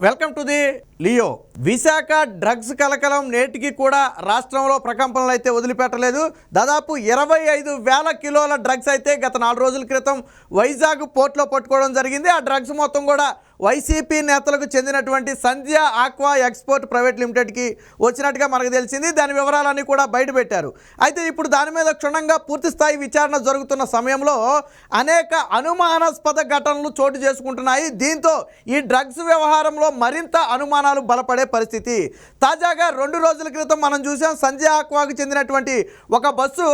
Welcome to the Leo. Visakha drugs కలకలం నేటికి కూడా రాష్ట్రంలో ప్రకంపనలు అయితే వదిలిపెట్టలేదు. దాదాపు 25,000 కిలోల డ్రగ్స్ అయితే గత 4 రోజుల క్రితం వైజాగ్ పోర్ట్లో పట్టుకోవడం జరిగింది. ఆ డ్రగ్స్ మొత్తం కూడా వైసీపీ నేతలకు చెందినటువంటి సంధ్య ఆక్వా ఎక్స్పోర్ట్ ప్రైవేట్ లిమిటెడ్కి వచ్చినట్టుగా మనకు తెలిసింది. దాని వివరాలన్నీ కూడా బయటపెట్టారు. అయితే ఇప్పుడు దాని మీద క్షుణ్ణంగా పూర్తి స్థాయి విచారణ జరుగుతున్న సమయంలో అనేక అనుమానాస్పద ఘటనలు చోటు చేసుకుంటున్నాయి. దీంతో ఈ డ్రగ్స్ వ్యవహారంలో మరింత అనుమానాలు బలపడే పరిస్థితి. తాజాగా 2 రోజుల క్రితం మనం చూసాం, సంధ్య ఆక్వాకు చెందినటువంటి ఒక బస్సు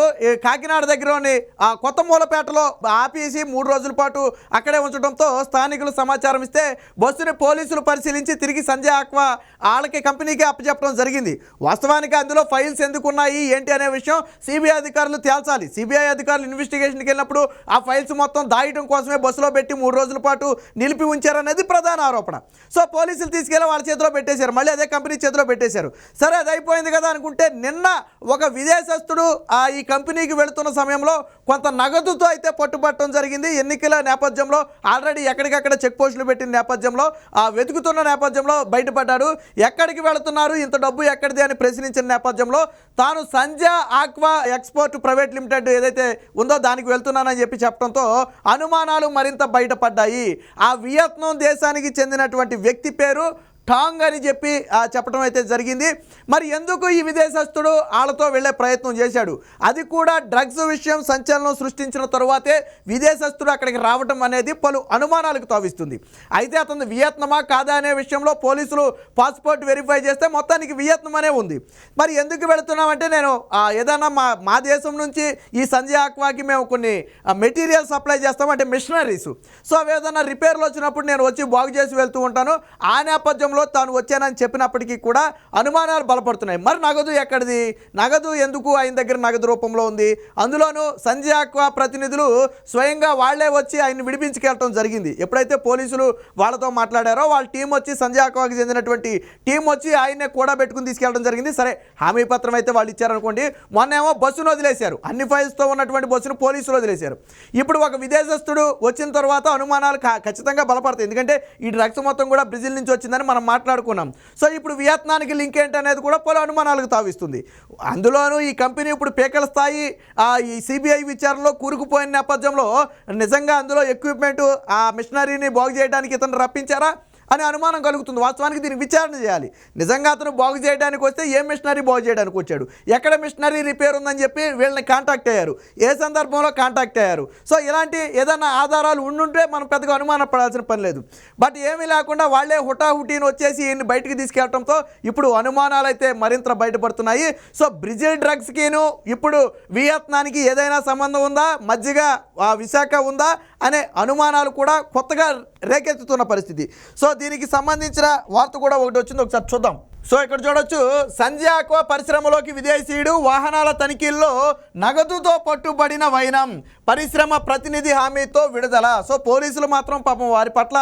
కాకినాడ దగ్గరలోని కొత్త మూలపేటలో ఆపేసి 3 రోజుల పాటు అక్కడే ఉంచడంతో స్థానికులు సమాచారం ఇస్తే బస్సుని పోలీసులు పరిశీలించి తిరిగి సంధ్య ఆక్వా వాళ్ళకి కంపెనీకి అప్పచెప్పడం జరిగింది. వాస్తవానికి అందులో ఫైల్స్ ఎందుకు ఉన్నాయి ఏంటి అనే విషయం సిబిఐ అధికారులు తేల్చాలి. సిబిఐ అధికారులు ఇన్వెస్టిగేషన్కి వెళ్ళినప్పుడు ఆ ఫైల్స్ మొత్తం దాయడం కోసమే బస్సులో పెట్టి 3 రోజుల పాటు నిలిపి ఉంచారనేది ప్రధాన ఆరోపణ. సో పోలీసులు తీసుకెళ్ళి వాళ్ళ చేతిలో పెట్టేశారు, మళ్ళీ అదే కంపెనీ చేతిలో పెట్టేశారు. సరే, అది అయిపోయింది కదా అనుకుంటే నిన్న ఒక విదేశస్తుడు ఈ కంపెనీకి వెళుతున్న సమయంలో కొంత నగదుతో అయితే పట్టుబట్టడం జరిగింది. ఎన్నికల నేపథ్యంలో ఆల్రెడీ ఎక్కడికక్కడ చెక్ పోస్టులు పెట్టిన నేపథ్యంలో వెతుకుతున్న నేపథ్యంలో బయటపడ్డాడు. ఎక్కడికి వెళుతున్నారు, ఇంత డబ్బు ఎక్కడిది అని ప్రశ్నించిన నేపథ్యంలో తాను సంధ్య ఆక్వా ఎక్స్పోర్ట్ ప్రైవేట్ లిమిటెడ్ ఏదైతే ఉందో దానికి వెళ్తున్నానని చెప్పి చెప్పడంతో అనుమానాలు మరింత బయటపడ్డాయి. ఆ వియత్నాం దేశానికి చెందినటువంటి వ్యక్తి పేరు టాంగ్ అని చెప్పి చెప్పడం అయితే జరిగింది. మరి ఎందుకు ఈ విదేశస్తుడు వాళ్ళతో వెళ్ళే ప్రయత్నం చేశాడు? అది కూడా డ్రగ్స్ విషయం సంచలనం సృష్టించిన తరువాతే విదేశస్తుడు అక్కడికి రావడం అనేది పలు అనుమానాలకు తావిస్తుంది. అయితే అతను వియత్నమా కాదా అనే విషయంలో పోలీసులు పాస్పోర్ట్ వెరిఫై చేస్తే మొత్తానికి వియత్నం అనే ఉంది. మరి ఎందుకు వెళుతున్నామంటే నేను ఏదైనా మా దేశం నుంచి ఈ సంధ్య ఆక్వాకి మేము కొన్ని మెటీరియల్ సప్లై చేస్తాం, అంటే మిషనరీస్. సో అవి ఏదైనా రిపేర్లు వచ్చినప్పుడు నేను వచ్చి బాగు చేసి వెళ్తూ ఉంటాను. ఆ నేపథ్యంలో తాను వచ్చానని చెప్పినప్పటికీ కూడా అనుమానాలు బలపడుతున్నాయి. మరి నగదు ఎక్కడిది, నగదు ఎందుకు ఆయన దగ్గర నగదు రూపంలో ఉంది? అందులోనూ సంధ్య ఆక్వా ప్రతినిధులు స్వయంగా వాళ్లే వచ్చి ఆయన్ని విడిపించుకెళ్ళడం జరిగింది. ఎప్పుడైతే పోలీసులు వాళ్ళతో మాట్లాడారో వాళ్ళ టీం వచ్చి సంధ్య ఆక్వాకి చెందినటువంటి టీం వచ్చి ఆయన్నే కూడా పెట్టుకుని తీసుకెళ్ళడం జరిగింది. సరే, హామీ పత్రం అయితే వాళ్ళు ఇచ్చారనుకోండి. మొన్నేమో బస్సును వదిలేశారు, అన్ని ఫైల్స్తో ఉన్నటువంటి బస్సును పోలీసులు వదిలేశారు. ఇప్పుడు ఒక విదేశస్తుడు వచ్చిన తర్వాత అనుమానాలు ఖచ్చితంగా బలపడతాయి. ఎందుకంటే ఈ డ్రగ్స్ మొత్తం కూడా బ్రెజిల్ నుంచి వచ్చిందని మనం మాట్లాడుకున్నాం. సో ఇప్పుడు వియత్నానికి లింక్ ఏంటి అనేది కూడా పలు అనుమానాలకు తావిస్తుంది. అందులోనూ ఈ కంపెనీ ఇప్పుడు పేకల స్థాయి ఈ సిబిఐ విచారణలో కూరుకుపోయిన నేపథ్యంలో నిజంగా అందులో ఎక్విప్మెంట్ మిషనరీని బాగు చేయడానికి ఇతను రప్పించారా అనే అనుమానం కలుగుతుంది. వాస్తవానికి దీన్ని విచారణ చేయాలి. నిజంగా అతను బాగు చేయడానికి వస్తే ఏ మిషనరీ బాగు చేయడానికి వచ్చాడు, ఎక్కడ మిషనరీ రిపేర్ ఉందని చెప్పి వీళ్ళని కాంటాక్ట్ అయ్యారు, ఏ సందర్భంలో కాంటాక్ట్ అయ్యారు. సో ఇలాంటి ఏదైనా ఆధారాలు ఉండుంటే మనం పెద్దగా అనుమానం పడాల్సిన పని లేదు. బట్ ఏమీ లేకుండా వాళ్ళే హుటాహుటీని వచ్చేసి ఈయన్ని బయటికి తీసుకెళ్ళడంతో ఇప్పుడు అనుమానాలు అయితే మరింత బయటపడుతున్నాయి. సో బ్రెజిల్ డ్రగ్స్కిను ఇప్పుడు వియత్నానికి ఏదైనా సంబంధం ఉందా, మధ్యగ విశాఖ ఉందా అనే అనుమానాలు కూడా కొత్తగా రేకెత్తుతున్న పరిస్థితి. సో దీనికి సంబంధించిన వార్త కూడా ఒకటి వచ్చింది, ఒకసారి చూద్దాం. సో ఇక్కడ చూడొచ్చు, సంధ్య ఆక్వా పరిశ్రమలోకి విదేశీయుడు, వాహనాల తనిఖీల్లో నగదుతో పట్టుబడిన వైనం, పరిశ్రమ ప్రతినిధి హామీతో విడుదల. సో పోలీసులు మాత్రం పాపం వారి పట్ల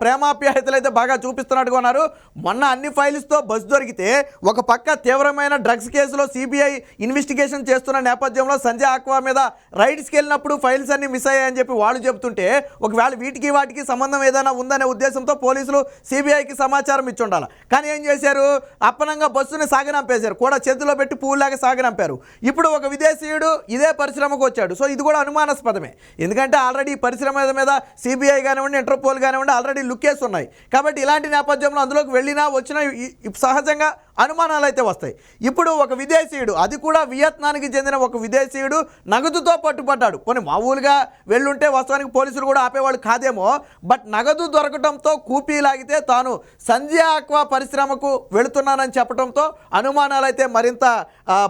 ప్రేమాప్యాయతలు అయితే బాగా చూపిస్తున్నట్టుగా ఉన్నారు. మొన్న అన్ని ఫైల్స్తో బస్ దొరికితే ఒక పక్క తీవ్రమైన డ్రగ్స్ కేసులో సిబిఐ ఇన్వెస్టిగేషన్ చేస్తున్న నేపథ్యంలో సంధ్య ఆక్వా మీద రైడ్స్కి వెళ్ళినప్పుడు ఫైల్స్ అన్ని మిస్ అయ్యాయని చెప్పి వాళ్ళు చెబుతుంటే ఒకవేళ వాటికి సంబంధం ఏదైనా ఉందనే ఉద్దేశంతో పోలీసులు సిబిఐకి సమాచారం ఇచ్చి ఉండాలి. కానీ ఏం చేశారు, అప్పనంగా బస్సుని సాగనంపేశారు, కూడా చేతిలో పెట్టి పువ్వులాగా సాగనంపారు. ఇప్పుడు ఒక విదేశీయుడు ఇదే పరిశ్రమకు వచ్చాడు. సో ఇది కూడా అనుమానాస్పదమే. ఎందుకంటే ఆల్రెడీ పరిశ్రమ మీద సిబిఐ కానివ్వండి, ఇంటర్పోల్ కానివ్వండి ఆల్రెడీ లుక్కేసి ఉన్నాయి. కాబట్టి ఇలాంటి నేపథ్యంలో అందులోకి వెళ్ళినా వచ్చినా సహజంగా అనుమానాలు అయితే వస్తాయి. ఇప్పుడు ఒక విదేశీయుడు, అది కూడా వియత్నానికి చెందిన ఒక విదేశీయుడు నగదుతో పట్టుబడ్డాడు. కొన్ని మామూలుగా వెళ్ళుంటే వాస్తవానికి పోలీసులు కూడా ఆపేవాళ్ళు కాదేమో. బట్ నగదు దొరకడంతో కూపీ లాగితే తాను సంధ్య ఆక్వా పరిశ్రమకు వెళుతున్నానని చెప్పడంతో అనుమానాలు అయితే మరింత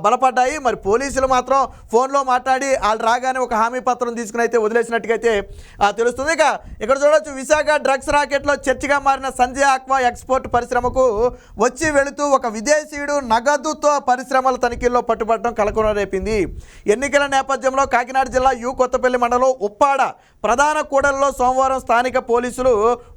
బలపడ్డాయి. మరి పోలీసులు మాత్రం ఫోన్లో మాట్లాడి వాళ్ళు రాగానే ఒక హామీ పత్రం తీసుకుని అయితే వదిలేసినట్టుగైతే తెలుస్తుంది. ఇక ఇక్కడ చూడవచ్చు, విశాఖ డ్రగ్స్ రాకెట్లో చర్చగా మారిన సంధ్య ఆక్వా ఎక్స్పోర్ట్ పరిశ్రమకు వచ్చి వెళుతూ ఒక విదేశీయుడు నగదుతో పరిశ్రమల తనిఖీల్లో పట్టుబడడం కలకలం రేపింది. ఎన్నికల నేపథ్యంలో కాకినాడ జిల్లా కొత్తపల్లి మండలం ఉప్పాడ ప్రధాన కూడలిలో సోమవారం స్థానిక పోలీసులు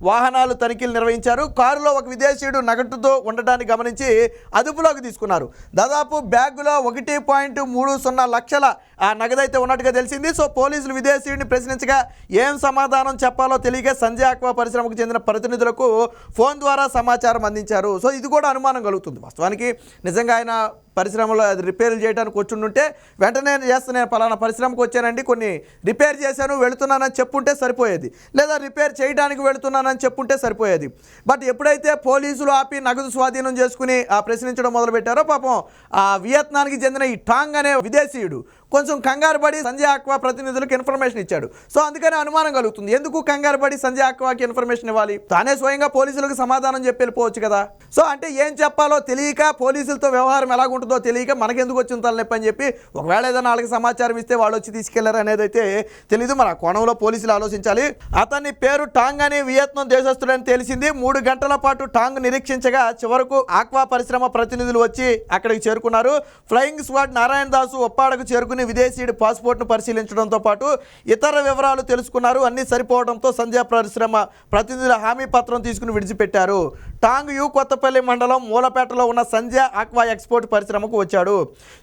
వాహనాలు తనిఖీలు నిర్వహించారు. కారులో ఒక విదేశీయుడు నగదుతో ఉండటాన్ని గమనించి అదుపులోకి తీసుకున్నారు. దాదాపు బ్యాగులో 1.30 లక్షల ఆ నగదైతే ఉన్నట్టుగా తెలిసింది. సో పోలీసులు విదేశీయుడిని ప్రశ్నించగా ఏం సమాధానం చెప్పాలో తెలియక సంజయ్ ఆక్వా పరిశ్రమకు చెందిన ప్రతినిధులకు ఫోన్ ద్వారా సమాచారం అందించారు. సో ఇది కూడా అనుమానం కలుగుతుంది. వాస్తవానికి నిజంగా ఆయన పరిశ్రమలో అది రిపేర్లు చేయడానికి వచ్చుంటే వెంటనే నేను పలానా పరిశ్రమకు వచ్చానండి, కొన్ని రిపేర్ చేశాను వెళుతున్నానని చెప్పుంటే సరిపోయేది, లేదా రిపేర్ చేయడానికి వెళుతున్నానని చెప్పుంటే సరిపోయేది. బట్ ఎప్పుడైతే పోలీసులు ఆపి నగదు స్వాధీనం చేసుకుని ప్రశ్నించడం మొదలుపెట్టారో పాపం ఆ వియత్నానికి చెందిన ఈ టాంగ్ అనే విదేశీయుడు కొంచెం కంగారు పడి సంజయ్ ఆక్వా ప్రతినిధులకు ఇన్ఫర్మేషన్ ఇచ్చాడు. సో అందుకని అనుమానం కలుగుతుంది, ఎందుకు కంగారు పడి సంజయ్ ఆక్వాకి ఇన్ఫర్మేషన్ ఇవ్వాలి, తానే స్వయంగా పోలీసులకు సమాధానం చెప్పి వెళ్ళిపోవచ్చు కదా. సో అంటే ఏం చెప్పాలో తెలియక, పోలీసులతో వ్యవహారం ఎలాగుంటుందో తెలియక మనకెందుకు వచ్చిన తలనొప్పి అని చెప్పి ఒకవేళ ఏదైనా వాళ్ళకి సమాచారం ఇస్తే వాళ్ళు వచ్చి తీసుకెళ్లారు అనేది అయితే తెలీదు. మన కోణంలో పోలీసులు ఆలోచించాలి. అతని పేరు టాంగ్ అని వియత్నాం దేశస్తుడని తెలిసింది. 3 గంటల పాటు టాంగ్ నిరీక్షించగా చివరకు ఆక్వా పరిశ్రమ ప్రతినిధులు వచ్చి అక్కడికి చేరుకున్నారు. ఫ్లయింగ్ స్క్వాడ్ నారాయణ దాసు ఒప్పాడకు చేరుకుని విదేశీయుడి పాస్పోర్ట్ను పరిశీలించడంతో పాటు ఇతర వివరాలు తెలుసుకున్నారు. అన్ని సరిపోవడంతో సంజయ్ పరిశ్రమ ప్రతినిధుల హామీ పత్రం తీసుకుని విడిచిపెట్టారు. టాంగ్ కొత్తపల్లి మండలం మూలపేటలో ఉన్న సంజయ్ ఆక్వా ఎక్స్పోర్ట్ పరిశ్రమకు వచ్చాడు.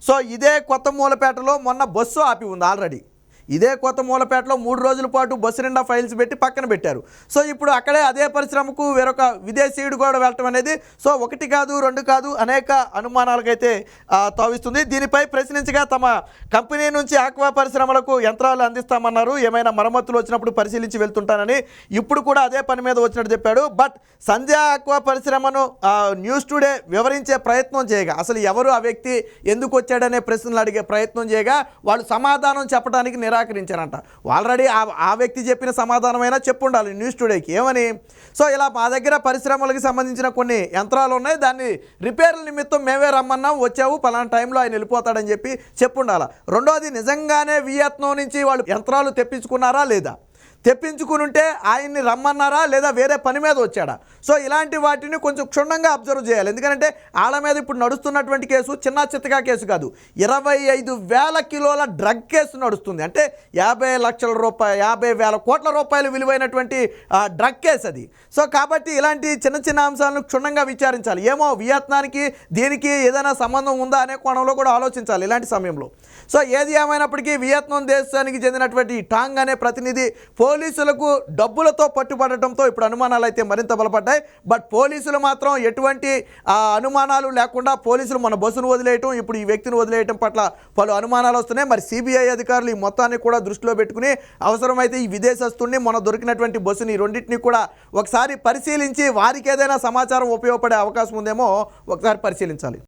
సో ఇదే కొత్త మూలపేటలో మొన్న బస్సు ఆపి ఉంది ఆల్రెడీ. ఇదే కొత్త మూలపేటలో 3 రోజుల పాటు బస్సు నిండా ఫైల్స్ పెట్టి పక్కన పెట్టారు. సో ఇప్పుడు అక్కడే అదే పరిశ్రమకు వేరొక విదేశీయుడు కూడా వెళ్ళటం అనేది సో 1 కాదు 2 కాదు అనేక అనుమానాలకైతే తావిస్తుంది. దీనిపై ప్రశ్నించగా తమ కంపెనీ నుంచి ఆక్వా పరిశ్రమలకు యంత్రాలు అందిస్తామన్నారు. ఏమైనా మరమ్మతులు వచ్చినప్పుడు పరిశీలించి వెళ్తుంటానని ఇప్పుడు కూడా అదే పని మీద వచ్చినట్టు చెప్పాడు. బట్ సంజయ్ ఆక్వా పరిశ్రమను న్యూస్ టుడే వివరించే ప్రయత్నం చేయగా, అసలు ఎవరు ఆ వ్యక్తి, ఎందుకు వచ్చాడనే ప్రశ్నలు అడిగే ప్రయత్నం చేయగా వాళ్ళు సమాధానం చెప్పడానికి నిరాకరించారంట. ఆల్రెడీ ఆ వ్యక్తి చెప్పిన సమాధానమైనా చెప్పుండాలి న్యూస్ టుడేకి ఏమని. సో ఇలా మా దగ్గర పరిశ్రమలకు సంబంధించిన కొన్ని యంత్రాలు ఉన్నాయి, దాన్ని రిపేర్ల నిమిత్తం మేమే రమ్మన్నాం, వచ్చావు పలానా టైంలో ఆయన వెళ్ళిపోతాడని చెప్పి చెప్పుండాలి. రెండోది, నిజంగానే వియత్నాం నుంచి వాళ్ళు యంత్రాలు తెప్పించుకున్నారా లేదా, తెప్పించుకుని ఉంటే ఆయన్ని రమ్మన్నారా లేదా వేరే పని మీద వచ్చాడా. సో ఇలాంటి వాటిని కొంచెం క్షుణ్ణంగా అబ్జర్వ్ చేయాలి. ఎందుకంటే వాళ్ళ మీద ఇప్పుడు నడుస్తున్నటువంటి కేసు చిన్న చిత్తగా కేసు కాదు, 25,000 కిలోల డ్రగ్ కేసు నడుస్తుంది. అంటే 50,00,000 కోట్ల రూపాయలు విలువైనటువంటి డ్రగ్ కేసు అది. సో కాబట్టి ఇలాంటి చిన్న చిన్న అంశాలను క్షుణ్ణంగా విచారించాలి. ఏమో వియత్నానికి దీనికి ఏదైనా సంబంధం ఉందా అనే కోణంలో కూడా ఆలోచించాలి ఇలాంటి సమయంలో. సో ఏది ఏమైనప్పటికీ వియత్నాం దేశానికి చెందినటువంటి టాంగ్ అనే ప్రతినిధి పోలీసులకు డబ్బులతో పట్టుబడటంతో ఇప్పుడు అనుమానాలు అయితే మరింత బలపడ్డాయి. బట్ పోలీసులు మాత్రం ఎటువంటి అనుమానాలు లేకుండా పోలీసులు మన బస్సును వదిలేయటం, ఇప్పుడు ఈ వ్యక్తిని వదిలేయటం పట్ల పలు అనుమానాలు వస్తున్నాయి. మరి సిబిఐ అధికారులు ఈ మొత్తాన్ని కూడా దృష్టిలో పెట్టుకుని అవసరమైతే ఈ విదేశస్తుడిని మన దొరికినటువంటి బస్సుని రెండింటిని కూడా ఒకసారి పరిశీలించి వారికి ఏదైనా సమాచారం ఉపయోగపడే అవకాశం ఉందేమో ఒకసారి పరిశీలించాలి.